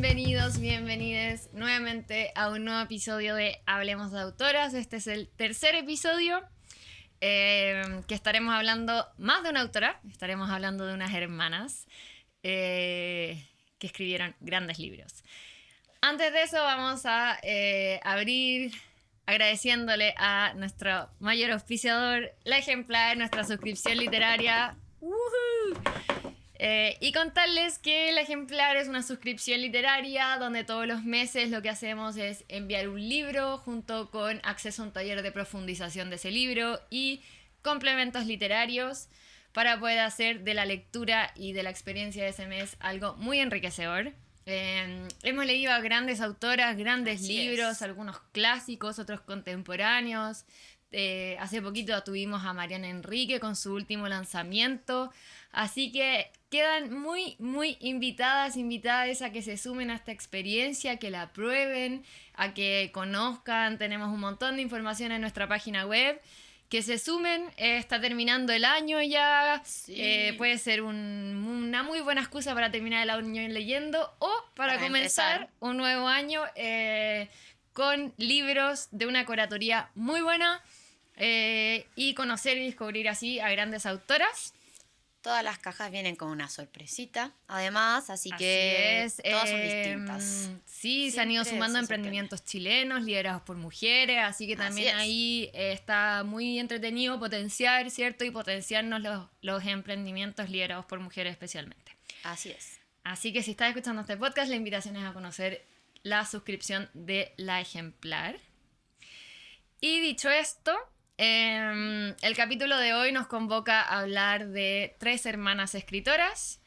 Bienvenides nuevamente a un nuevo episodio de Hablemos de Autoras. Este es el tercer episodio que estaremos hablando más de una autora, estaremos hablando de unas hermanas que escribieron grandes libros. Antes de eso vamos a abrir agradeciéndole a nuestro mayor auspiciador, La Ejemplar, nuestra suscripción literaria. ¡Woohoo! Y contarles que La Ejemplar es una suscripción literaria donde todos los meses lo que hacemos es enviar un libro junto con acceso a un taller de profundización de ese libro y complementos literarios para poder hacer de la lectura y de la experiencia de ese mes algo muy enriquecedor. Hemos leído a grandes autoras, grandes libros, algunos clásicos, otros contemporáneos. Hace poquito tuvimos a Mariana Enrique con su último lanzamiento. Así que quedan muy invitadas a que se sumen a esta experiencia, que la prueben, a que conozcan. Tenemos un montón de información en nuestra página web. Que se sumen, está terminando el año ya, puede ser una muy buena excusa para terminar el año leyendo o para comenzar un nuevo año con libros de una curatoría muy buena y conocer y descubrir así a grandes autoras. Todas las cajas vienen con una sorpresita, además, así que todas son distintas. Sí, Siempre se han ido sumando emprendimientos chilenos, liderados por mujeres, así que también ahí está muy entretenido potenciar, ¿cierto? Y potenciarnos los emprendimientos liderados por mujeres especialmente. Así es. Así que si estás escuchando este podcast, la invitación es a conocer la suscripción de La Ejemplar. Y dicho esto, el capítulo de hoy nos convoca a hablar de 3 hermanas escritoras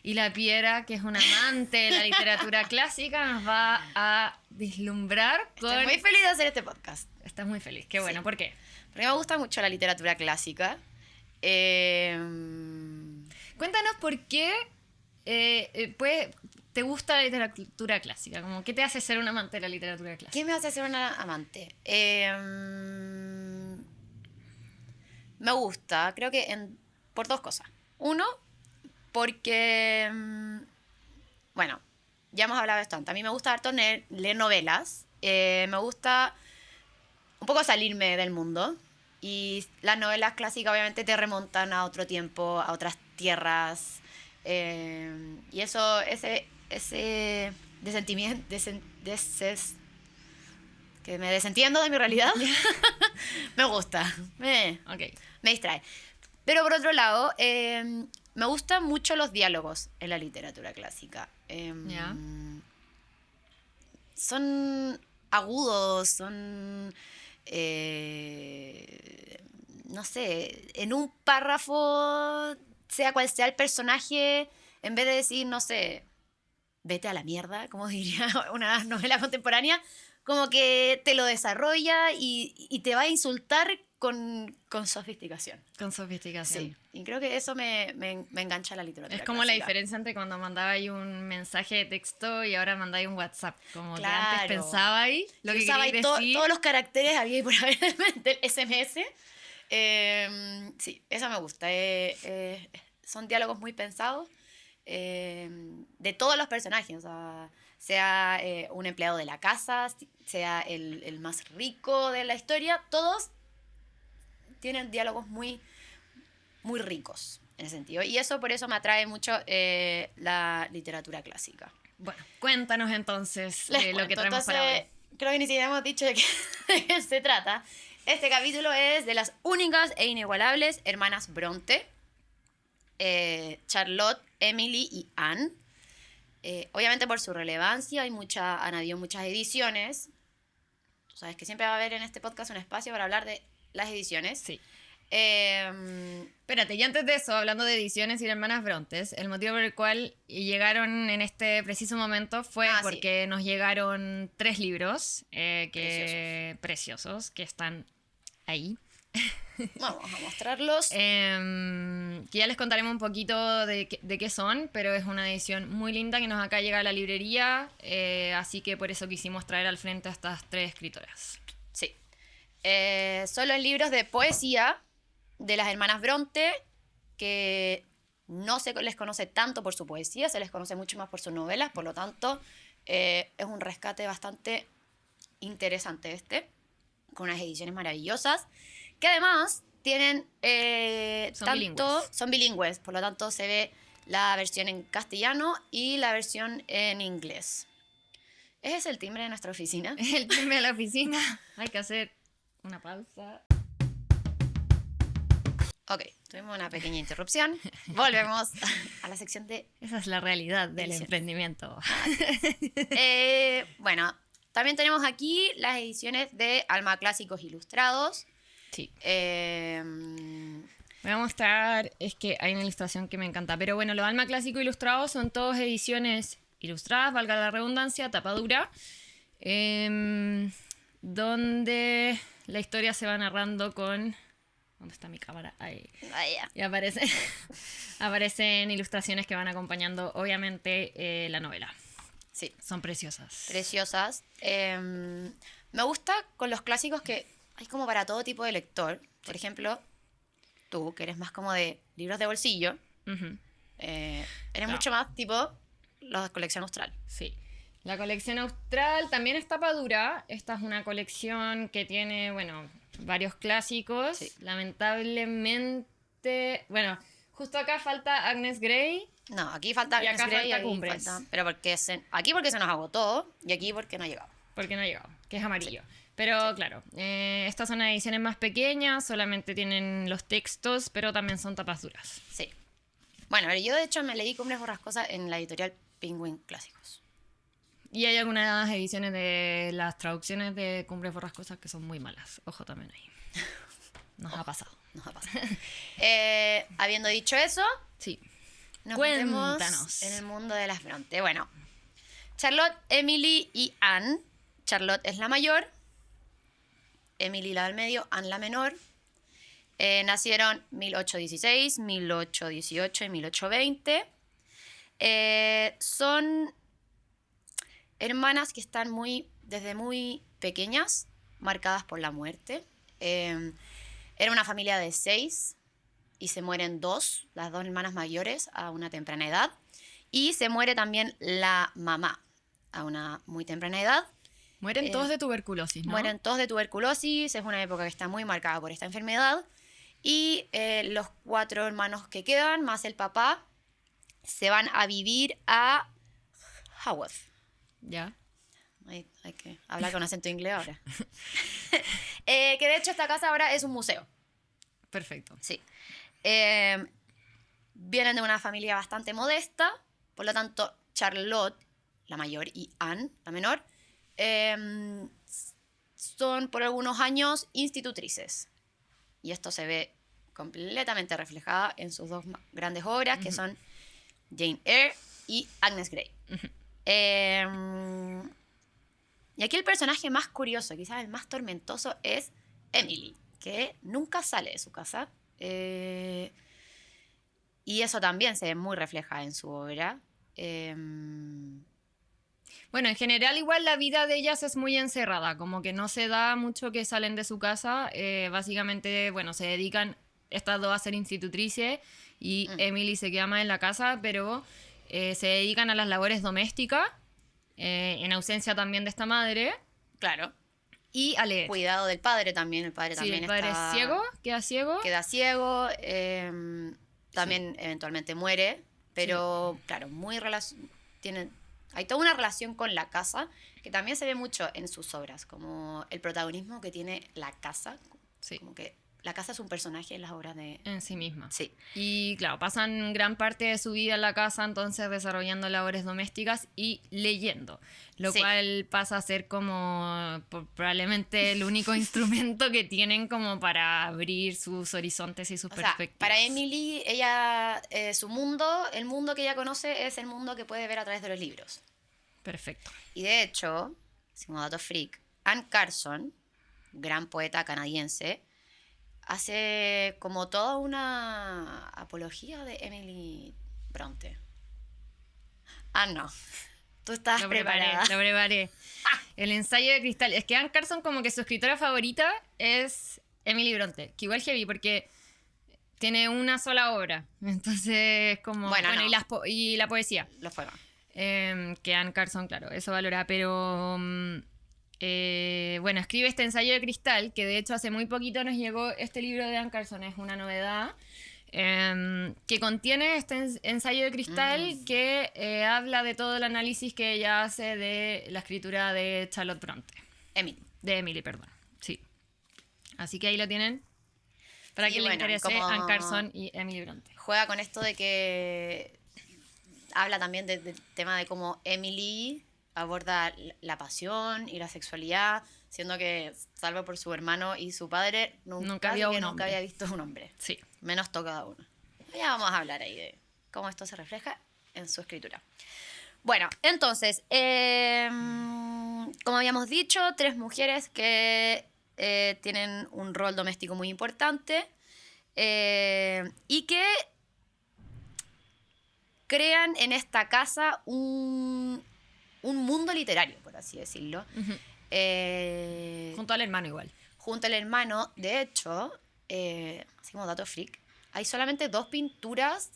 y la Piera, que es una amante de la literatura clásica, nos va a vislumbrar con... Estoy muy feliz de hacer este podcast. Estás muy feliz, qué bueno, ¿por qué? Porque me gusta mucho la literatura clásica. Cuéntanos por qué te gusta la literatura clásica, como, ¿qué te hace ser un amante de la literatura clásica? ¿Qué me hace ser una amante? Me gusta, creo que por 2 cosas. Uno, porque, bueno, ya hemos hablado de esto antes. A mí me gusta harto leer novelas. Me gusta un poco salirme del mundo. Y las novelas clásicas obviamente te remontan a otro tiempo, a otras tierras. Y eso, ese que me desentiendo de mi realidad, me gusta, me distrae. Pero por otro lado, me gustan mucho los diálogos en la literatura clásica. Son agudos, son... no sé, en un párrafo, sea cual sea el personaje, en vez de decir, no sé, vete a la mierda, como diría una novela contemporánea, como que te lo desarrolla y te va a insultar con sofisticación. Con sofisticación. Sí, y creo que eso me engancha a la literatura. Es como clásica. la diferencia entre cuando mandabais un mensaje de texto y ahora mandáis un WhatsApp. Como que antes pensabais lo que queríais decir. Todos los caracteres había por haber del SMS. Sí, eso me gusta. Son diálogos muy pensados de todos los personajes. O sea un empleado de la casa, sea el más rico de la historia, todos tienen diálogos muy, muy ricos en ese sentido. Y por eso me atrae mucho la literatura clásica. Bueno, cuéntanos entonces lo que traemos para hoy. Creo que ni siquiera hemos dicho de qué se trata. Este capítulo es de las únicas e inigualables hermanas Bronte, Charlotte, Emily y Anne. Obviamente por su relevancia han habido muchas ediciones. Tú sabes que siempre va a haber en este podcast un espacio para hablar de las ediciones. Sí. Espérate, y antes de eso, hablando de ediciones y de hermanas Brontes, el motivo por el cual llegaron en este preciso momento fue porque nos llegaron 3 libros preciosos que están ahí. Vamos a mostrarlos. Que ya les contaremos un poquito de qué son, pero es una edición muy linda que nos acaba de llegar a la librería, así que por eso quisimos traer al frente a estas 3 escritoras. Sí. Son los libros de poesía de las hermanas Bronte, que no se les conoce tanto por su poesía, se les conoce mucho más por sus novelas, por lo tanto, es un rescate bastante interesante con unas ediciones maravillosas, que además tienen Son bilingües, por lo tanto se ve la versión en castellano y la versión en inglés. Ese es el timbre de nuestra oficina. Es el timbre de la oficina. Hay que hacer una pausa. Ok, tuvimos una pequeña interrupción. Volvemos a la sección de... Esa es la realidad del Ediciones. emprendimiento. Bueno, también tenemos aquí las ediciones de Alma Clásicos Ilustrados. Sí. Voy a mostrar, es que hay una ilustración que me encanta. Pero bueno, los Alma Clásico Ilustrados son todas ediciones ilustradas, valga la redundancia, tapa dura, donde la historia se va narrando con... ¿Dónde está mi cámara? Ahí. Y aparecen ilustraciones que van acompañando, obviamente, la novela. Sí. Son preciosas. Preciosas. Me gusta con los clásicos que hay como para todo tipo de lector. Por ejemplo, tú, que eres más como de libros de bolsillo, eres mucho más tipo la colección austral. Sí. La colección austral también es tapa dura. Esta es una colección que tiene, bueno, varios clásicos. Sí. Lamentablemente, bueno, justo acá falta Agnes Grey. No, aquí falta Y acá Agnes Grey, falta aquí Cumbres. pero aquí porque se nos agotó y aquí porque no ha llegado. Porque no ha llegado, que es amarillo. Sí. Pero claro, estas son ediciones más pequeñas, solamente tienen los textos, pero también son tapas duras. Sí. Bueno, yo de hecho me leí Cumbres Borrascosas en la editorial Penguin Clásicos. Y hay algunas ediciones de las traducciones de Cumbres Borrascosas que son muy malas. Ojo también ahí. Nos ha pasado. Habiendo dicho eso, sí. Nos metemos en el mundo de las Bronte. Bueno, Charlotte, Emily y Anne. Charlotte es la mayor, Emily la del medio, Anne la menor. Nacieron 1816, 1818 y 1820. Son hermanas que están desde muy pequeñas, marcadas por la muerte. Era una familia de 6 y se mueren las dos hermanas mayores a una temprana edad. Y se muere también la mamá a una muy temprana edad. Mueren todos de tuberculosis, ¿no? Mueren todos de tuberculosis, es una época que está muy marcada por esta enfermedad. Y los 4 hermanos que quedan, más el papá, se van a vivir a Haworth. Ya. Hay que hablar con acento inglés ahora. Que de hecho esta casa ahora es un museo. Perfecto. Sí. Vienen de una familia bastante modesta, por lo tanto Charlotte, la mayor, y Anne, la menor, son por algunos años institutrices. Y esto se ve completamente reflejada en sus dos grandes obras, que son Jane Eyre y Agnes Grey. Y aquí el personaje más curioso, quizás el más tormentoso, es Emily, que nunca sale de su casa. Y eso también se ve muy reflejado en su obra. Bueno, en general igual la vida de ellas es muy encerrada, como que no se da mucho que salen de su casa. Básicamente, bueno, se dedican estas dos a ser institutrices y Emily se queda más en la casa, pero se dedican a las labores domésticas, en ausencia también de esta madre. Claro. Y a leer. Cuidado del padre también. El padre también el padre es ciego, queda ciego. Queda ciego. También eventualmente muere. Pero, claro, hay toda una relación con la casa que también se ve mucho en sus obras, como el protagonismo que tiene la casa. Sí. Como que la casa es un personaje en las obras de... En sí misma. Sí. Y claro, pasan gran parte de su vida en la casa, entonces desarrollando labores domésticas y leyendo. Lo cual pasa a ser como probablemente el único instrumento que tienen como para abrir sus horizontes y sus perspectivas. Para Emily, ella, el mundo que ella conoce es el mundo que puede ver a través de los libros. Perfecto. Y de hecho, como dato freak, Anne Carson, gran poeta canadiense, hace como toda una apología de Emily Bronte. No. Tú estás preparada. Lo preparé. El ensayo de cristal. Es que Anne Carson como que su escritora favorita es Emily Bronte. Que igual heavy porque tiene una sola obra. Entonces, como... Bueno, Bueno, no. y la poesía. Los poemas. Que Anne Carson, claro, eso valora, pero... bueno, escribe este ensayo de cristal, que de hecho hace muy poquito nos llegó este libro de Anne Carson, es una novedad, que contiene este ensayo de cristal que habla de todo el análisis que ella hace de la escritura de Charlotte Bronte. De Emily, perdón. Sí. Así que ahí lo tienen. Para Sí, quien le bueno, interese, como Anne Carson y Emily Bronte. juega con esto de que habla también del tema de cómo Emily aborda la pasión y la sexualidad, siendo que, salvo por su hermano y su padre, nunca había visto un hombre. Sí. Menos cada uno. Ya vamos a hablar ahí de cómo esto se refleja en su escritura. Bueno, entonces, como habíamos dicho, 3 mujeres que tienen un rol doméstico muy importante y que crean en esta casa un mundo literario, por así decirlo. Uh-huh. Junto al hermano igual. Junto al hermano, de hecho, así como dato freak, hay solamente 2 pinturas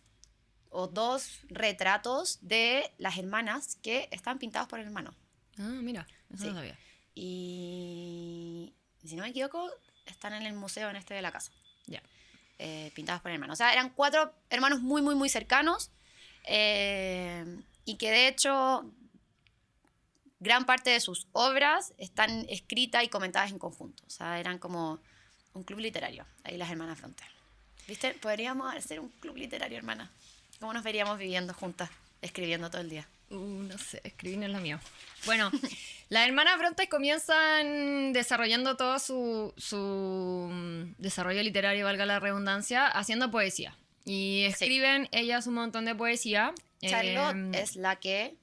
o 2 retratos de las hermanas que están pintados por el hermano. Ah, mira, eso Sí. no sabía. Y si no me equivoco, están en el museo en este de la casa. Ya. Pintados por el hermano. O sea, eran 4 hermanos muy, muy, muy cercanos. Y que de hecho gran parte de sus obras están escritas y comentadas en conjunto. O sea, eran como un club literario. Ahí las hermanas Bronte. ¿Viste? Podríamos hacer un club literario, hermana. ¿Cómo nos veríamos viviendo juntas, escribiendo todo el día? No sé, escribir no es lo mío. Bueno, las hermanas Bronte comienzan desarrollando todo su desarrollo literario, valga la redundancia, haciendo poesía. Y escriben ellas un montón de poesía. Charlotte es la que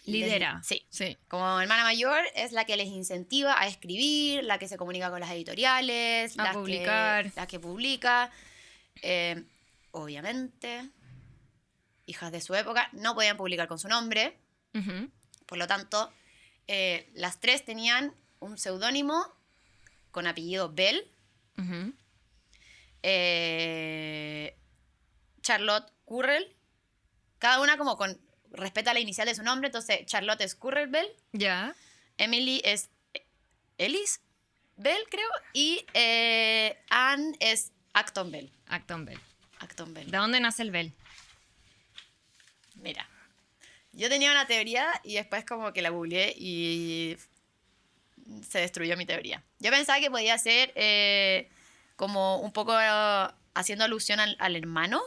lidera. Sí. Como hermana mayor es la que les incentiva a escribir, la que se comunica con las editoriales, a publicar. La que publica. Obviamente, hijas de su época no podían publicar con su nombre. Uh-huh. Por lo tanto, las 3 tenían un seudónimo con apellido Bell. Uh-huh. Charlotte Currell. Cada una como respeta la inicial de su nombre. Entonces, Charlotte es Currell Bell. Ya. Emily es Ellis Bell, creo. Y Anne es Acton Bell. Acton Bell. Acton Bell. ¿De dónde nace el Bell? Mira, yo tenía una teoría y después como que la googleé y se destruyó mi teoría. Yo pensaba que podía ser como un poco haciendo alusión al hermano,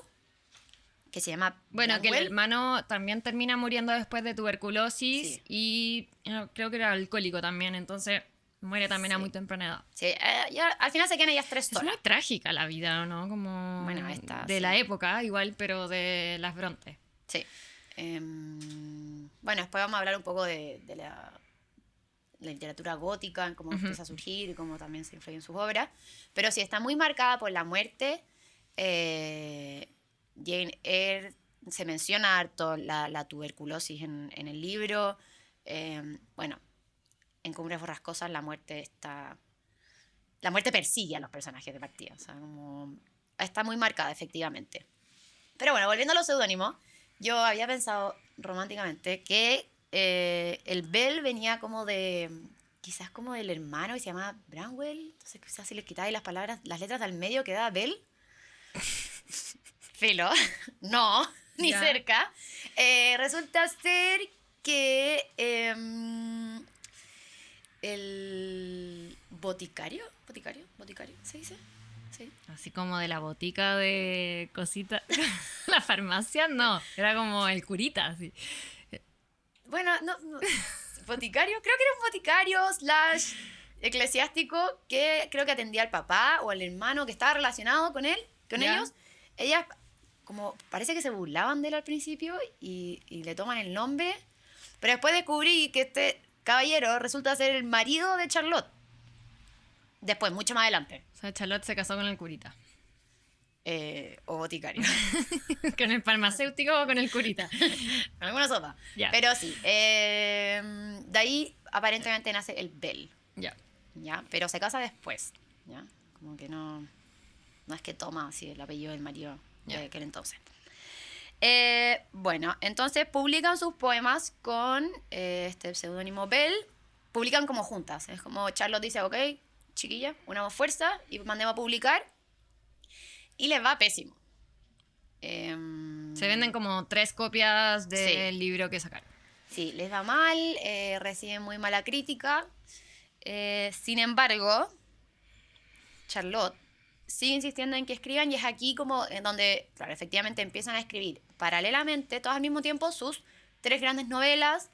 que se llama Bueno, Branwell. que el hermano también termina muriendo después de tuberculosis. Sí. Y creo que era alcohólico también, entonces muere también a Sí. muy temprana edad. Sí, ya, al final se quedan ellas 3 Es solas. muy trágica la vida, ¿no? Como Bueno, esta, de sí. la época, igual, pero de las Bronte. Sí. Bueno, después vamos a hablar un poco de la literatura gótica, en cómo empieza a surgir y cómo también se influye en sus obras. Pero sí, está muy marcada por la muerte. Jane Eyre se menciona harto la tuberculosis en el libro. Bueno, en Cumbres Borrascosas la muerte persigue a los personajes de partida. O sea, como está muy marcada, efectivamente. Pero bueno, volviendo a los seudónimos, yo había pensado románticamente que el Bell venía como quizás como del hermano que se llamaba Branwell. Entonces quizás si le quitáis las letras del medio quedaba Bell. Filo, no, ni Ya. cerca. Resulta ser que el boticario, ¿se dice? Sí. Así como de la botica de cositas. La farmacia, no. Era como el curita, así. Bueno, no, boticario, creo que era un boticario / eclesiástico que creo que atendía al papá o al hermano que estaba relacionado con él, con Ya. ellos. Ellas como parece que se burlaban de él al principio y le toman el nombre, pero después descubrí que este caballero resulta ser el marido de Charlotte. Después, mucho más adelante. O sea, Charlotte se casó con el curita. O boticario. ¿Con el farmacéutico o con el curita? Con alguna sopa. Ya. Pero sí. De ahí aparentemente nace el Bell. Ya. ¿Ya? Pero se casa después. ¿Ya? Como que no No es que toma así el apellido del marido de Ya. aquel entonces. Bueno, entonces publican sus poemas con este seudónimo Bell. Publican como juntas. Es como Charlotte dice, ok, chiquilla, unamos fuerza y mandemos a publicar. Y les va pésimo. Se venden como 3 copias del Sí. libro que sacaron. Sí, les va mal, reciben muy mala crítica. Sin embargo, Charlotte sigue insistiendo en que escriban y es aquí como en donde, claro, efectivamente empiezan a escribir paralelamente, todos al mismo tiempo, sus 3 grandes novelas.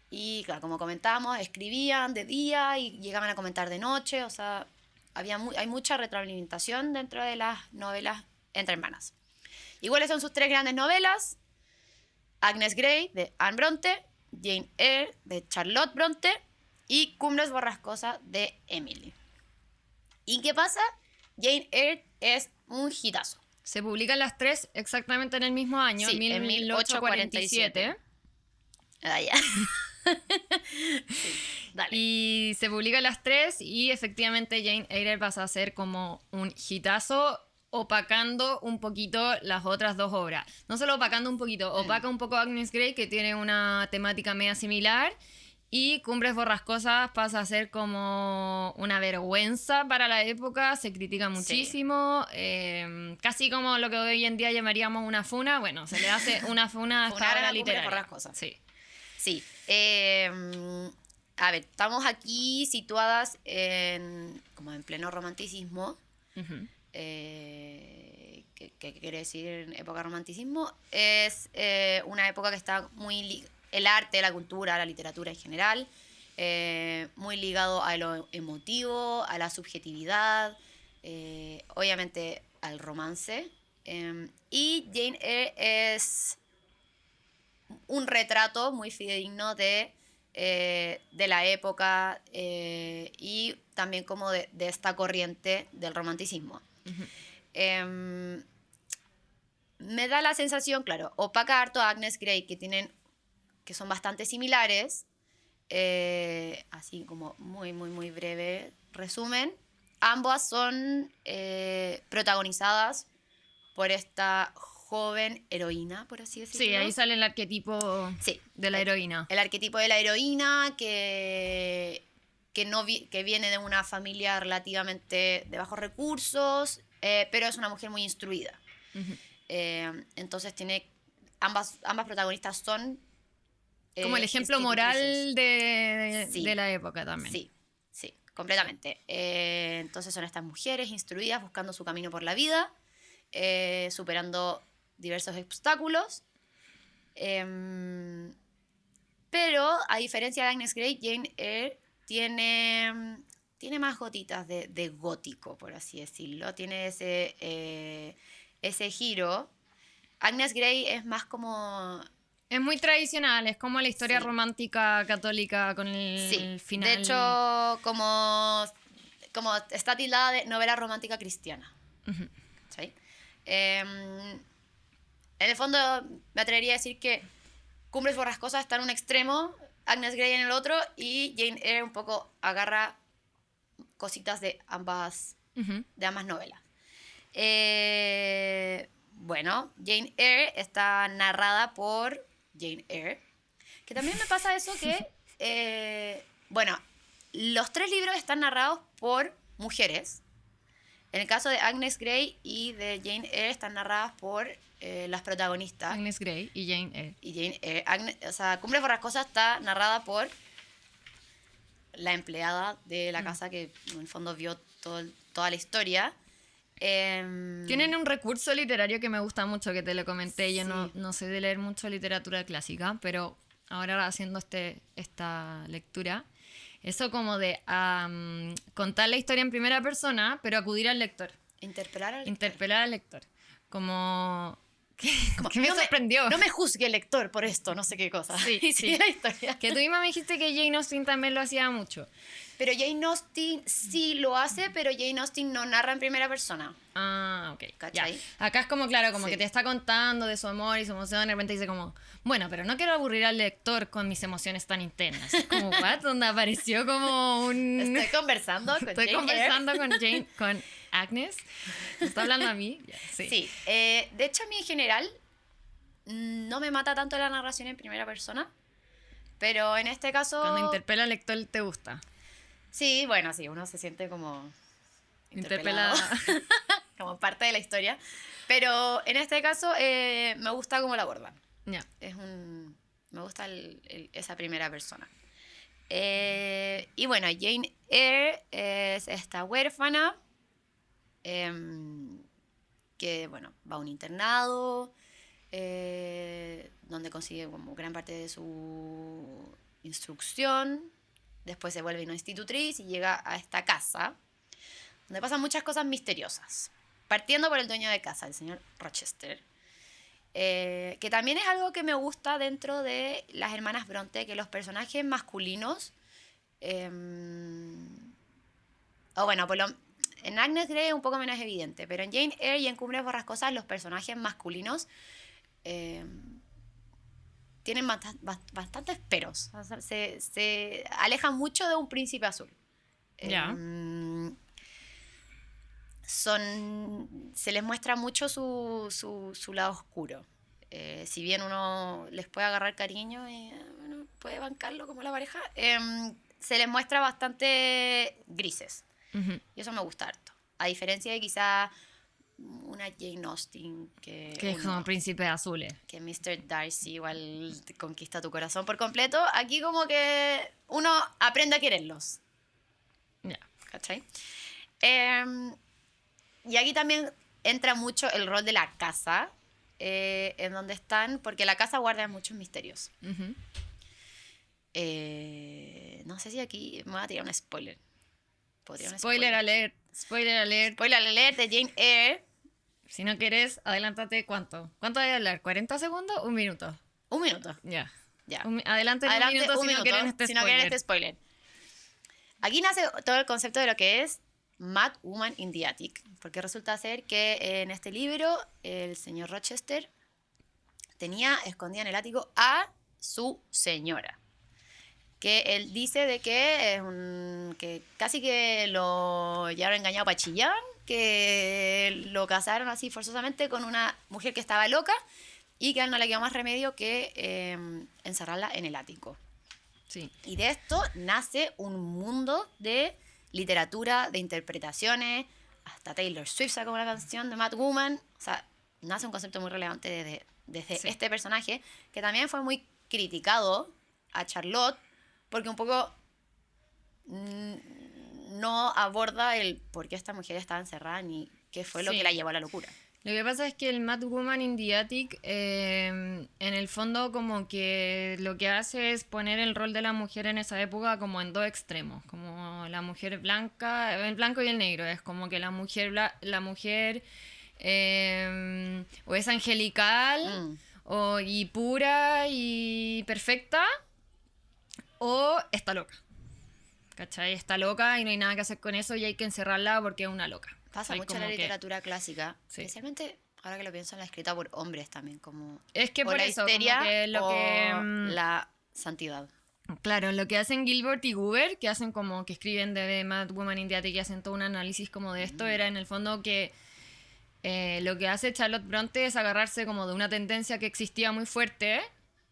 Y claro, como comentábamos, escribían de día y llegaban a comentar de noche. O sea, hay mucha retroalimentación dentro de las novelas entre hermanas. ¿Iguales son sus 3 grandes novelas? Agnes Grey, de Anne Bronte, Jane Eyre, de Charlotte Bronte, y Cumbres Borrascosas, de Emily. ¿Y qué pasa? Jane Eyre es un hitazo. Se publican las 3 exactamente en el mismo año, Sí, en 1847. Ah, ya. Sí, dale. Y se publican las 3 y efectivamente Jane Eyre pasa a ser como un hitazo, opacando un poquito las otras 2 obras. No solo opacando un poquito, opaca un poco Agnes Grey, que tiene una temática media similar, y Cumbres Borrascosas pasa a ser como una vergüenza para la época, se critica muchísimo, casi como lo que hoy en día llamaríamos una funa. Bueno, se le hace una funa a esta Funar a obra la Cumbres literaria. Borrascosas. Sí. Sí. A ver, estamos aquí situadas como en pleno romanticismo. Ujú. ¿Qué quiere decir época romanticismo? Es una época que está muy el arte, la cultura, la literatura en general, muy ligado a lo emotivo, a la subjetividad, obviamente al romance. Y Jane Eyre es un retrato muy fidedigno de la época y también como de esta corriente del romanticismo. Me da la sensación, claro, opaca harto a Agnes Grey, que son bastante similares. Así como muy, muy, muy breve resumen. Ambas son protagonizadas por esta joven heroína, por así decirlo. Sí, ahí sale el arquetipo Sí. de la heroína. El arquetipo de la heroína que viene de una familia relativamente de bajos recursos, pero es una mujer muy instruida. Ujú. Entonces ambas protagonistas son Como el ejemplo moral Sí. de la época también. Sí, sí, completamente. Entonces son estas mujeres instruidas buscando su camino por la vida, superando diversos obstáculos. Pero a diferencia de Agnes Grey, Jane Eyre tiene más gotitas de gótico, por así decirlo. Tiene ese giro. Agnes Grey es más como... Es muy tradicional, es como la historia Sí. romántica católica con el Sí, final. de hecho, como está tildada de novela romántica cristiana. Ujú. ¿Sí? En el fondo, me atrevería a decir que Cumbres Borrascosas está en un extremo, Agnes Grey en el otro, y Jane Eyre un poco agarra cositas de ambas Ujú. novelas. Bueno, Jane Eyre está narrada por Jane Eyre, que también me pasa eso que, bueno, los 3 libros están narrados por mujeres. En el caso de Agnes Grey y de Jane Eyre están narradas por las protagonistas. Agnes Grey y Jane Eyre. Y Jane Eyre, o sea, Cumbres Borrascosas está narrada por la empleada de la casa que en el fondo vio toda la historia. Tienen un recurso literario que me gusta mucho, que te lo comenté. Yo Sí. no sé de leer mucho literatura clásica, pero ahora haciendo esta lectura, eso como de contar la historia en primera persona, pero acudir al lector, Interpelar al interpelar al lector. Como... Como, que me sorprendió. No me juzgue el lector por esto, no sé qué cosa. Sí, Y sí. sigue la historia. Que tú misma me dijiste que Jane Austen también lo hacía mucho. Pero Jane Austen sí lo hace, pero Jane Austen no narra en primera persona. Ah, ok. Ya. ¿Cachai? Acá es como, claro, como Sí. que te está contando de su amor y su emoción, de repente dice como, bueno, pero no quiero aburrir al lector con mis emociones tan internas. Es como, what? Donde apareció como un... Estoy conversando con Estoy Jane conversando con Jane, con Agnes. ¿Me está hablando a mí? Yeah, sí. Sí, de hecho a mí en general no me mata tanto la narración en primera persona, pero en este caso... Cuando interpela al lector, ¿te gusta? Sí, bueno, sí, uno se siente como interpelado, Interpela... como parte de la historia, pero en este caso me gusta cómo la abordan. Ya. Me gusta esa primera persona. Y bueno, Jane Eyre es esta huérfana que, bueno, va a un internado donde consigue como gran parte de su instrucción. Después se vuelve una institutriz y llega a esta casa donde pasan muchas cosas misteriosas. Partiendo por el dueño de casa, el señor Rochester. Que también es algo que me gusta dentro de las hermanas Bronte, que los personajes masculinos... o bueno, en Agnes Grey es un poco menos evidente, pero en Jane Eyre y en Cumbres Borrascosas los personajes masculinos tienen bastantes peros. O sea, se alejan mucho de un príncipe azul. Ya. Se les muestra mucho su lado oscuro. Si bien uno les puede agarrar cariño y bueno, puede bancarlo como la pareja, se les muestra bastante grises. Uh-huh. Y eso me gusta harto. A diferencia de quizá una Jane Austen que es como príncipe azules. Que Mr. Darcy igual conquista tu corazón por completo. Aquí como que uno aprende a quererlos. Ya. ¿Cachai? Y aquí también entra mucho el rol de la casa, en donde están, porque la casa guarda muchos misterios. Uh-huh. No sé si aquí me voy a tirar un spoiler. Spoiler alert. Spoiler alert. Spoiler alert de Jane Eyre. Si no quieres, adelántate. ¿Cuánto? ¿Cuánto hay que hablar? ¿40 segundos? ¿Un minuto? Un minuto. Ya. Ya. Adelante un minuto si no quieren este si spoiler. no quieren este spoiler. Aquí nace todo el concepto de lo que es Mad Woman in the Attic, porque resulta ser que en este libro el señor Rochester tenía escondida en el ático a su señora, que él dice de que es que casi que lo llevaron engañado para Chillán, que lo casaron así forzosamente con una mujer que estaba loca y que a él no le quedó más remedio que encerrarla en el ático. Sí. Y de esto nace un mundo de literatura, de interpretaciones, hasta Taylor Swift sacó una canción de Mad Woman. O sea, nace un concepto muy relevante desde Sí. este personaje, que también fue muy criticado a Charlotte, porque un poco no aborda el por qué esta mujer estaba encerrada ni qué fue lo Sí. que la llevó a la locura. Lo que pasa es que el Mad Woman in the Attic, en el fondo, como que lo que hace es poner el rol de la mujer en esa época como en dos extremos, como la mujer blanca, el blanco y el negro. Es como que la mujer o es angelical y pura y perfecta, o está loca. ¿Cachai? Está loca y no hay nada que hacer con eso y hay que encerrarla porque es una loca. Pasa Hay mucho en como la que- literatura clásica, Sí. especialmente ahora que lo pienso en la escrita por hombres también, como Es que o por la eso, como histeria que lo o que... la santidad. Claro, lo que hacen Gilbert y Goober, que hacen como que escriben de Mad Woman in the Attic y hacen todo un análisis como de esto, era en el fondo que lo que hace Charlotte Bronte es agarrarse como de una tendencia que existía muy fuerte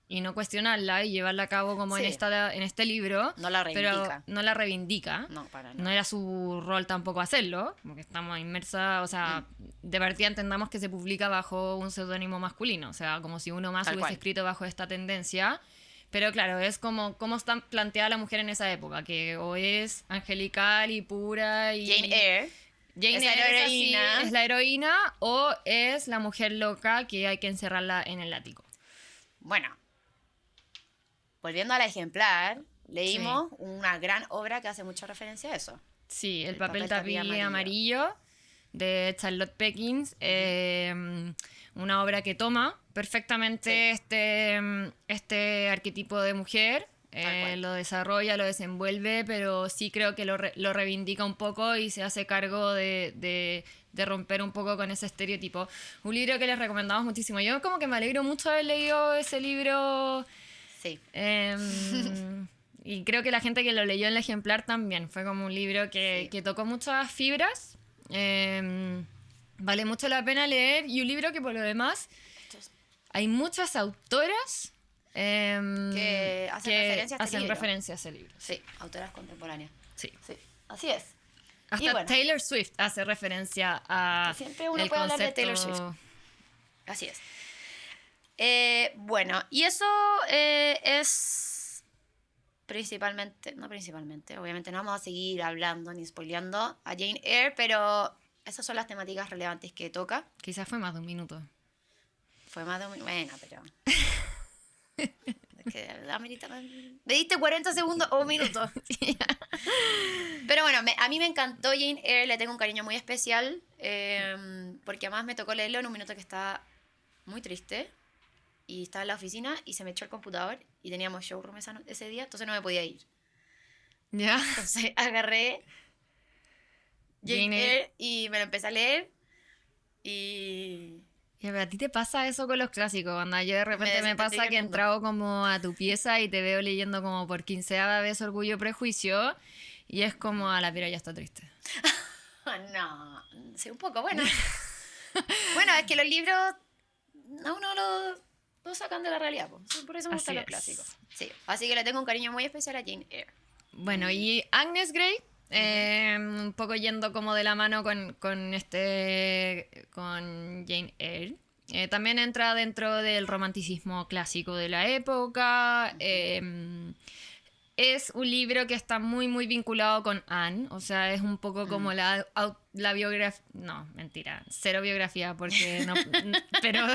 y no cuestionarla y llevarla a cabo como Sí. en este libro, No la pero reivindica. no la reivindica. No, para nada. No era su rol tampoco hacerlo, porque estamos inmersas, o sea, de partida entendamos que se publica bajo un seudónimo masculino, o sea, como si uno más Tal hubiese cual. escrito bajo esta tendencia. Pero claro, es como cómo está planteada la mujer en esa época, que o es angelical y pura y... Jane Eyre. Jane es la Eyre es así, heroína. es la heroína, o es la mujer loca que hay que encerrarla en el ático. Bueno, volviendo al ejemplar, leímos una gran obra que hace mucha referencia a eso. Sí, el El papel papel tapiz tapiz amarillo de Charlotte Perkins, una obra que toma perfectamente este arquetipo de mujer, Tal cual. lo desarrolla, lo desenvuelve, pero sí creo que lo reivindica un poco y se hace cargo de romper un poco con ese estereotipo. Un libro que les recomendamos muchísimo. Yo como que me alegro mucho de haber leído ese libro. Sí. Y creo que la gente que lo leyó en el ejemplar también. Fue como un libro que tocó muchas fibras Vale mucho la pena leer y un libro que por lo demás hay muchas autoras Que hacen referencia a este hacen libro. referencia a ese libro. Sí, autoras contemporáneas. Sí. Sí, así es. Hasta Y bueno, Taylor Swift hace referencia a que siempre uno el puede hablar de concepto... Taylor Swift. Así es. Bueno, y eso es principalmente, obviamente no vamos a seguir hablando ni spoileando a Jane Eyre, pero esas son las temáticas relevantes que toca. Quizás fue más de un minuto. Fue más de un... Bueno, pero... Es que me diste 40 segundos o un minuto. Pero bueno, a mí me encantó Jane Eyre, le tengo un cariño muy especial, porque además me tocó leerlo en un minuto que estaba muy triste y estaba en la oficina y se me echó el computador y teníamos showroom ese día, entonces no me podía ir. ¿Ya? Entonces agarré Jane Eyre y me lo empecé a leer y... Y a ti te pasa eso con los clásicos, cuando yo de repente me pasa que he entrado como a tu pieza y te veo leyendo como por 15ª vez Orgullo y Prejuicio y es como a la pira ya está triste. No, sí, un poco, bueno. Bueno, es que los libros a uno lo sacan de la realidad, pues. Por eso me gustan los clásicos. Sí, así que le tengo un cariño muy especial a Jane Eyre. Bueno, y Agnes Grey, un poco yendo como de la mano con Jane Eyre. También entra dentro del romanticismo clásico de la época. Es un libro que está muy, muy vinculado con Anne. O sea, es un poco como la biografía... No, mentira. Cero biografía, porque no... Pero...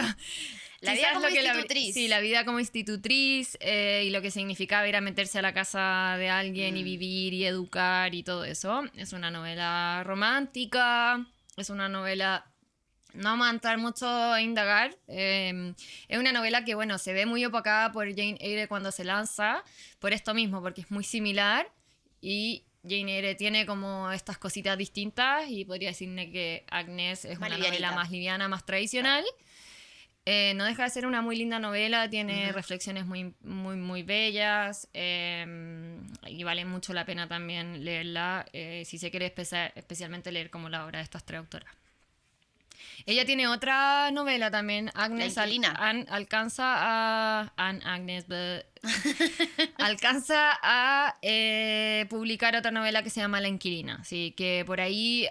La vida como institutriz. Sí, la vida como institutriz y lo que significaba ir a meterse a la casa de alguien y vivir y educar y todo eso. Es una novela romántica, es una novela... No vamos a entrar mucho a indagar. Es una novela que, bueno, se ve muy opacada por Jane Eyre cuando se lanza, por esto mismo, porque es muy similar y Jane Eyre tiene como estas cositas distintas y podría decirme que Agnes es una novela más liviana, más tradicional. No deja de ser una muy linda novela, tiene reflexiones muy, muy, muy bellas y vale mucho la pena también leerla si se quiere especialmente leer como la obra de estas tres autoras. Ella tiene otra novela también, Agnes alcanza a publicar otra novela que se llama La Inquilina, así que por ahí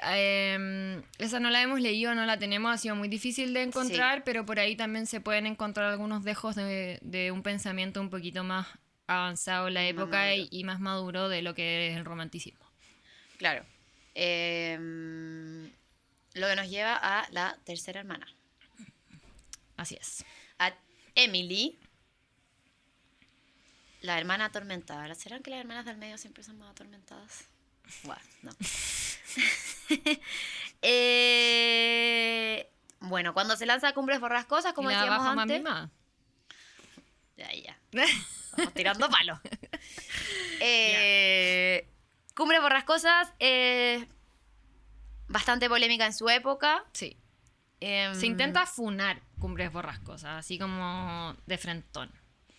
esa no la hemos leído, no la tenemos, ha sido muy difícil de encontrar, pero por ahí también se pueden encontrar algunos dejos de un pensamiento un poquito más avanzado en la época y más maduro de lo que es el romanticismo. Claro. Lo que nos lleva a la tercera hermana. Así es. A Emily, la hermana atormentada. ¿Será que las hermanas del medio siempre son más atormentadas? Bueno, no. Bueno, cuando se lanza a Cumbres Borrascosas, como decíamos antes... Ya. Vamos tirando palos. Cumbres Borrascosas... bastante polémica en su época. Sí. Se intenta funar Cumbres Borrascosas, así como de frentón.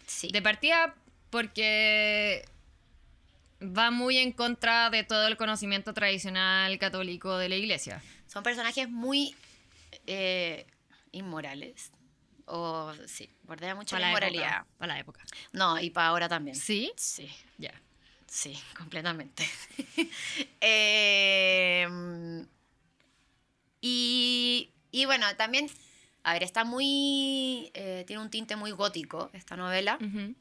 Sí. De partida porque va muy en contra de todo el conocimiento tradicional católico de la iglesia. Son personajes muy inmorales. O sí, bordea mucho la inmoralidad. Para la época. No, y para ahora también. ¿Sí? Sí. Ya. Sí, completamente. Y bueno, también, a ver, está muy... tiene un tinte muy gótico esta novela. Uh-huh.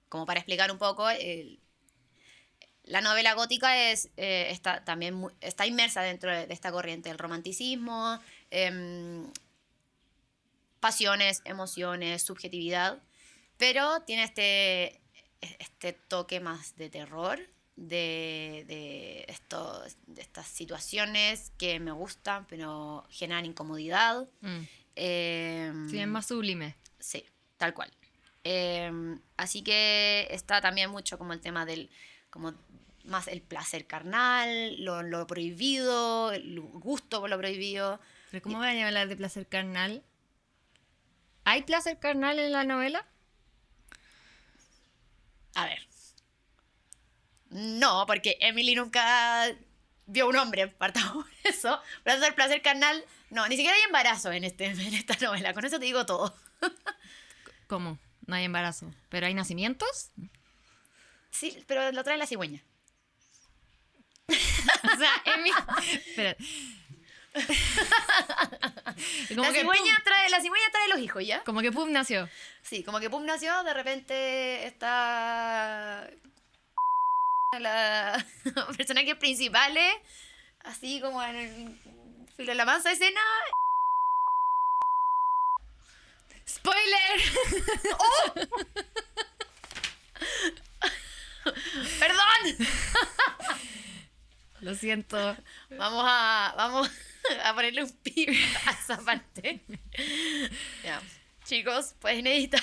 Como para explicar un poco, la novela gótica está inmersa dentro de esta corriente del romanticismo, pasiones, emociones, subjetividad, pero tiene este toque más de terror, de estas situaciones que me gustan, pero generan incomodidad. Sí, es más sublime. Sí, tal cual. Así que está también mucho como el tema del, como más el placer carnal, lo prohibido, el gusto por lo prohibido. ¿Pero cómo van a hablar de placer carnal? ¿Hay placer carnal en la novela? A ver. No, porque Emily nunca vio un hombre, partamos por eso. Por el placer carnal, no, ni siquiera hay embarazo en esta novela, con eso te digo todo. ¿Cómo? No hay embarazo. ¿Pero hay nacimientos? Sí, pero lo trae la cigüeña. O sea, Espera. La cigüeña trae los hijos, ¿ya? Como que Pum nació. Sí, como que Pum nació, de repente está la personajes principales, así como en el filo de la mansa escena. ¡Spoiler! ¡Perdón! Lo siento. Vamos a ponerle un pi a esa parte. Ya. Chicos, pueden editar.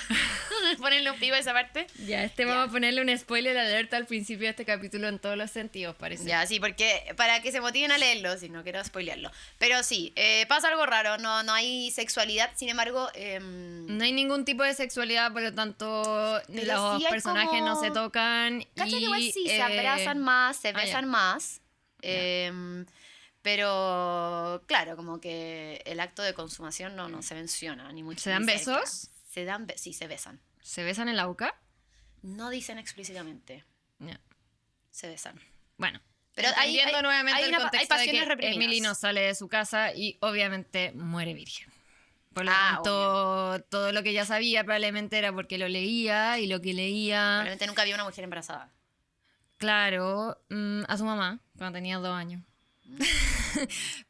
Ponerle un pi a esa parte. Ya, vamos a ponerle un spoiler alerta al principio de este capítulo en todos los sentidos, parece. Ya, sí, porque para que se motiven a leerlo, si no quiero spoilearlo. Pero sí, pasa algo raro, no hay sexualidad, sin embargo... no hay ningún tipo de sexualidad, por lo tanto pero los sí hay personajes como... no se tocan. ¿Cachai? Y, Igual sí, se abrazan más, se besan ya. más. Pero claro, como que el acto de consumación no se menciona, ni mucho. ¿Se dan ni cerca. besos? Sí, se besan. ¿Se besan en la boca? No dicen explícitamente, Ya. se besan. Bueno. Pero Entendiendo nuevamente el hay contexto de pasiones que reprimidas. Emily no sale de su casa y obviamente muere virgen. Por lo Ah, tanto, todo lo que ella sabía probablemente era porque lo leía y lo que leía, Probablemente nunca había una mujer embarazada. claro, a su mamá cuando tenía 2 años.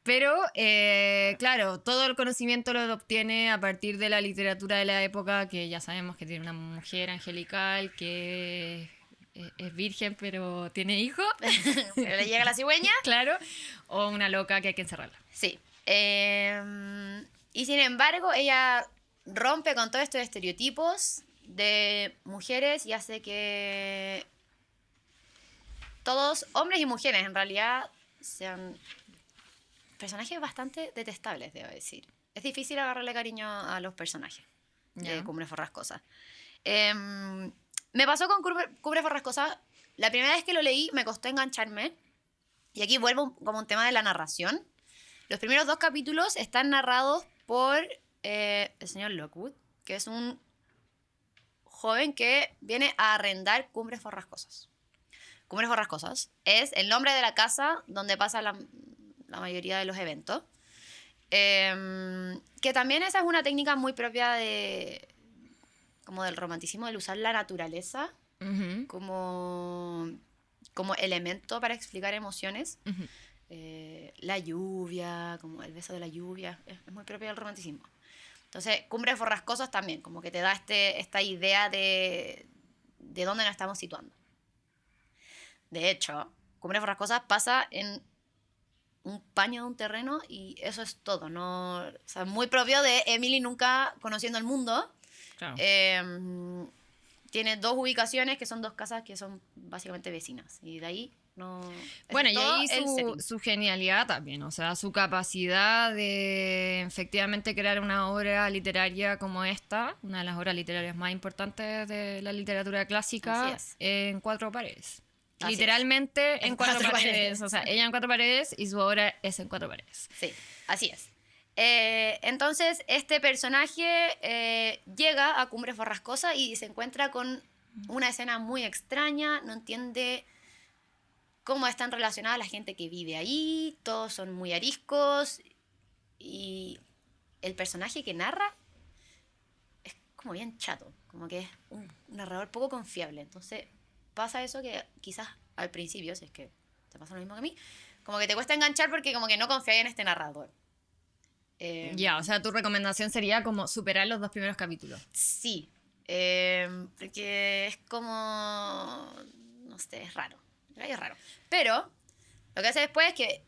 Pero, claro, todo el conocimiento lo obtiene a partir de la literatura de la época, que ya sabemos que tiene una mujer angelical que es virgen pero tiene hijos, Pero le llega la cigüeña. claro, o una loca que hay que encerrarla. Sí. Y sin embargo, ella rompe con todos estos estereotipos de mujeres y hace que todos, hombres y mujeres, en realidad, sean personajes bastante detestables, debo decir. Es difícil agarrarle cariño a los personajes de Ya. Cumbres Borrascosas. Me pasó con Cumbres Borrascosas. La primera vez que lo leí me costó engancharme. Y aquí vuelvo como un tema de la narración. Los primeros 2 capítulos están narrados por el señor Lockwood, que es un joven que viene a arrendar Cumbres Borrascosas. Cumbres Borrascosas es el nombre de la casa donde pasa la mayoría de los eventos. Que también esa es una técnica muy propia como del romanticismo, el usar la naturaleza Ujú, como elemento para explicar emociones. ujú. La lluvia, como el beso de la lluvia, es muy propio del romanticismo. Entonces, Cumbres Borrascosas también, como que te da esta idea de dónde nos estamos situando. De hecho, Cumbres Borrascosas pasa en un paño de un terreno y eso es todo, ¿no? O sea, muy propio de Emily nunca conociendo el mundo. Claro. Tiene 2 ubicaciones que son 2 casas que son básicamente vecinas. Y de ahí no... Bueno, es y todo ahí el setting. su genialidad también, o sea, su capacidad de efectivamente crear una obra literaria como esta, una de las obras literarias más importantes de la literatura clásica, Así es. en 4 paredes. Así Literalmente es. en 4 paredes. O sea, ella en 4 paredes y su obra es en 4 paredes. Sí, así es. Entonces, este personaje llega a Cumbres Borrascosas y se encuentra con una escena muy extraña, no entiende cómo están relacionadas la gente que vive ahí, todos son muy ariscos y el personaje que narra es como bien chato, como que es un narrador poco confiable. Entonces pasa eso que quizás al principio, si es que te pasa lo mismo que a mí, como que te cuesta enganchar porque como que no confías en este narrador. Ya, o sea, tu recomendación sería como superar los 2 primeros capítulos. Sí, porque es como, no sé, es raro, es raro. Pero lo que hace después es que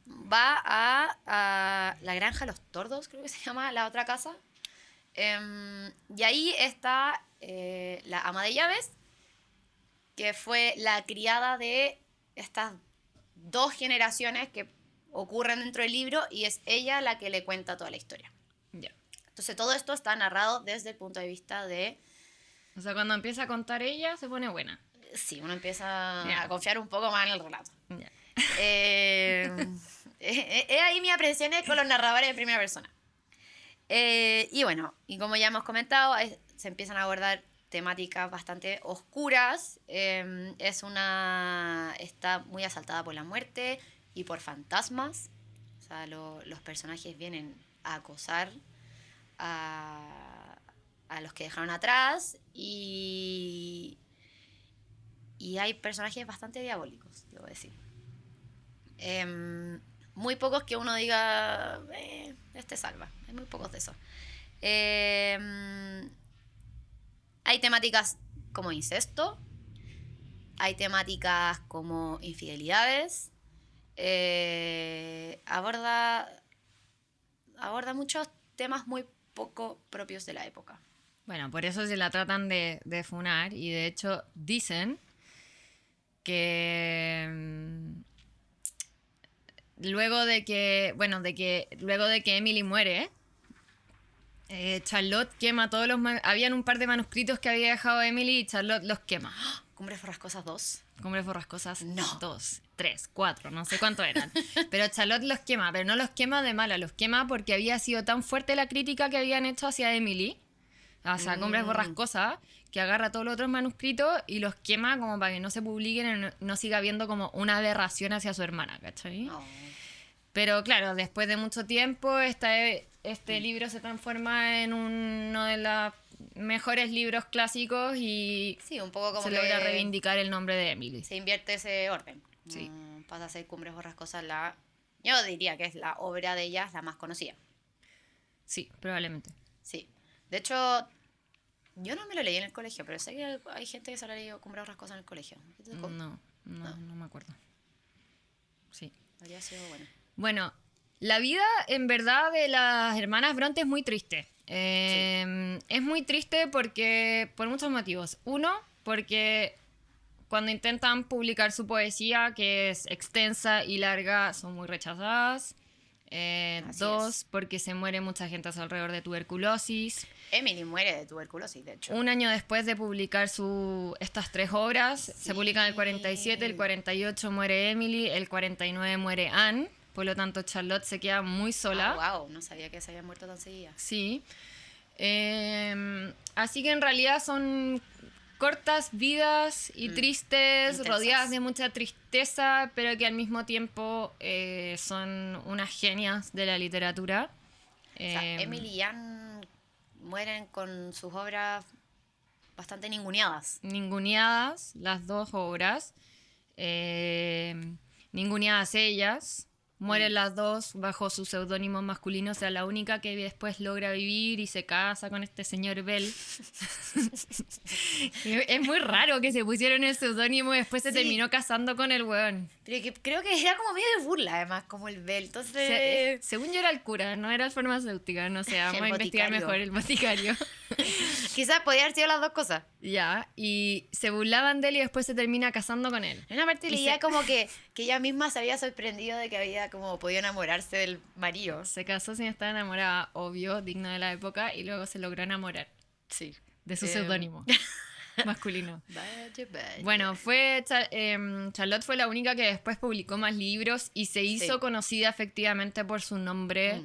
va a la granja de los tordos, creo que se llama, la otra casa. Y ahí está la ama de llaves, que fue la criada de estas 2 generaciones que ocurren dentro del libro y es ella la que le cuenta toda la historia. Ya. Entonces todo esto está narrado desde el punto de vista de... O sea, cuando empieza a contar ella, se pone buena. Sí, uno empieza Ya. a confiar un poco más en el relato. Ya. ahí mi aprensiones con los narradores de primera persona. Y bueno, y como ya hemos comentado, se empiezan a abordar temáticas bastante oscuras. Está muy asaltada por la muerte y por fantasmas. O sea, los personajes vienen a acosar a los que dejaron atrás y hay personajes bastante diabólicos, debo decir. Muy pocos que uno diga, este salva. Hay muy pocos de esos. Hay temáticas como incesto, hay temáticas como infidelidades, aborda muchos temas muy poco propios de la época. Bueno, por eso se la tratan de funar y de hecho dicen que luego de que Emily muere, Charlotte quema todos los... Habían un par de manuscritos que había dejado Emily y Charlotte los quema. ¿Cumbres Borrascosas 2? Cumbres Borrascosas No. 2, 3, 4, no sé cuántos eran. Pero Charlotte los quema, pero no los quema de mala, los quema porque había sido tan fuerte la crítica que habían hecho hacia Emily, hacia Cumbres Borrascosas, que agarra todos los otros manuscritos y los quema como para que no se publiquen y no siga habiendo como una aberración hacia su hermana, ¿cachai? No. Pero claro, después de mucho tiempo, este libro se transforma en uno de los mejores libros clásicos y Sí, un poco como se que logra reivindicar el nombre de Emily. se invierte ese orden. Sí. Pasa a ser Cumbres Borrascosas yo diría que es la obra de ellas la más conocida. Sí, probablemente. Sí. De hecho, yo no me lo leí en el colegio, pero sé que hay gente que se lo ha leído Cumbres Borrascosas en el colegio. No me acuerdo. Sí. Habría sido bueno. Bueno, la vida en verdad de las hermanas Bronte es muy triste. Es muy triste por muchos motivos. Uno, porque cuando intentan publicar su poesía, que es extensa y larga, son muy rechazadas. Dos, porque se muere mucha gente a su alrededor de tuberculosis. Emily muere de tuberculosis, de hecho. Un año después de publicar estas 3 obras, se publican el 47, el 48 muere Emily, el 49 muere Anne. Por lo tanto, Charlotte se queda muy sola. Wow, no sabía que se había muerto tan seguida. Sí. Así que en realidad son cortas vidas y tristes, intensas. rodeadas de mucha tristeza, pero que al mismo tiempo son unas genias de la literatura. O sea, Emily y Anne mueren con sus obras bastante ninguneadas. Ninguneadas las 2 obras. Ninguneadas ellas. Mueren las 2 bajo su seudónimo masculino, o sea, la única que después logra vivir y se casa con este señor Bell. Es muy raro que se pusieron el seudónimo y después se terminó casando con el weón. Pero que creo que era como medio de burla, además, como el Bell. Entonces... Según yo era el cura, no era el farmacéutica, no sé, vamos a investigar boticario. mejor el boticario. Quizás podía haber sido las dos cosas. Ya, y se burlaban de él y después se termina casando con él. En una parte leía como que ella misma se había sorprendido de que había como podido enamorarse del marido. Se casó sin estar enamorada, obvio, digno de la época, y luego se logró enamorar Sí. de su seudónimo masculino. Vaya. Bueno, Charlotte fue la única que después publicó más libros y se hizo conocida efectivamente por su nombre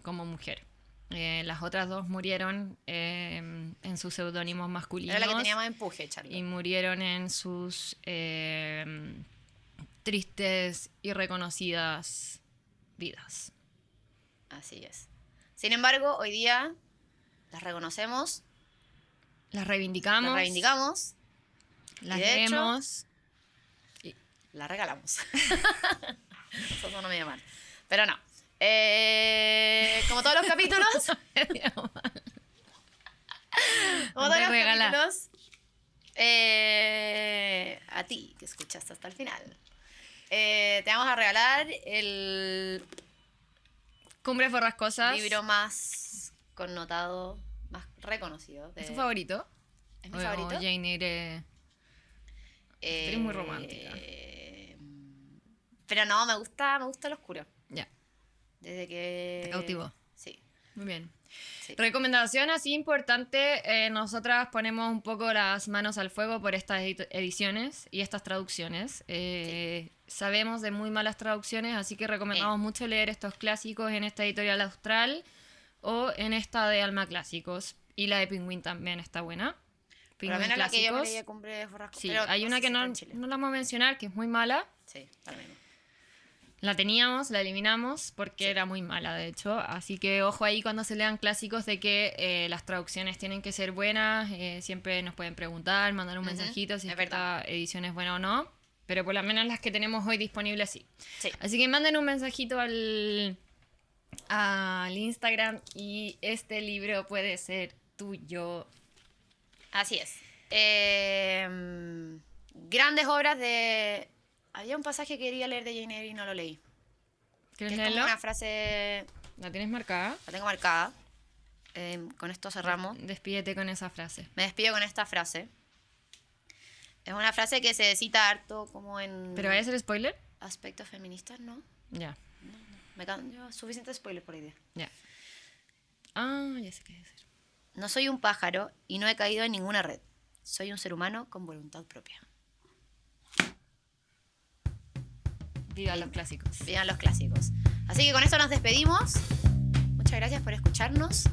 como mujer. Las otras 2 murieron en sus seudónimos masculinos. Era la que tenía más empuje, Charlotte. Y murieron en sus tristes y reconocidas vidas. Así es. Sin embargo, hoy día las reconocemos, Las reivindicamos. y Las de hecho, leemos. las regalamos. Eso no me llama mal. Pero no. Como todos los capítulos. Como todos los capítulos. A ti, que escuchaste hasta el final. Te vamos a regalar el Cumbres Borrascosas. libro más connotado, más reconocido. ¿Es tu favorito? ¿Es mi favorito? Jane Eyre. Eres muy romántica. Pero no, me gusta lo oscuro. Ya, Desde que... te cautivó. Sí. Muy bien. Sí. Recomendación así importante, nosotras ponemos un poco las manos al fuego por estas ediciones y estas traducciones. sabemos de muy malas traducciones, así que recomendamos mucho leer estos clásicos en esta editorial austral o en esta de Alma Clásicos. Y la de Penguin también está buena. Por lo menos la que yo me leí de Cumbre de Borrascos. Sí, hay una que no la vamos a mencionar, que es muy mala. Sí, también. La teníamos, la eliminamos porque era muy mala, de hecho. Así que ojo ahí cuando se lean clásicos de que las traducciones tienen que ser buenas. Siempre nos pueden preguntar, mandar un mensajito si esta edición es buena o no. Pero por lo menos las que tenemos hoy disponibles sí. Así que manden un mensajito al Instagram y este libro puede ser tuyo. Así es. Grandes obras de... Había un pasaje que quería leer de Jane Eyre y no lo leí. ¿Quieres leerlo? Es como una frase... ¿La tienes marcada? La tengo marcada. Con esto cerramos. Despídete con esa frase. Me despido con esta frase. Es una frase que se cita harto como en... ¿Pero vaya a ser spoiler? Aspectos feministas, ¿no? Ya. No, suficiente spoiler por idea. Ya. Ah, ya sé qué decir. No soy un pájaro y no he caído en ninguna red. Soy un ser humano con voluntad propia. Vivan los clásicos. Vivan los clásicos. Así que con esto nos despedimos. Muchas gracias por escucharnos.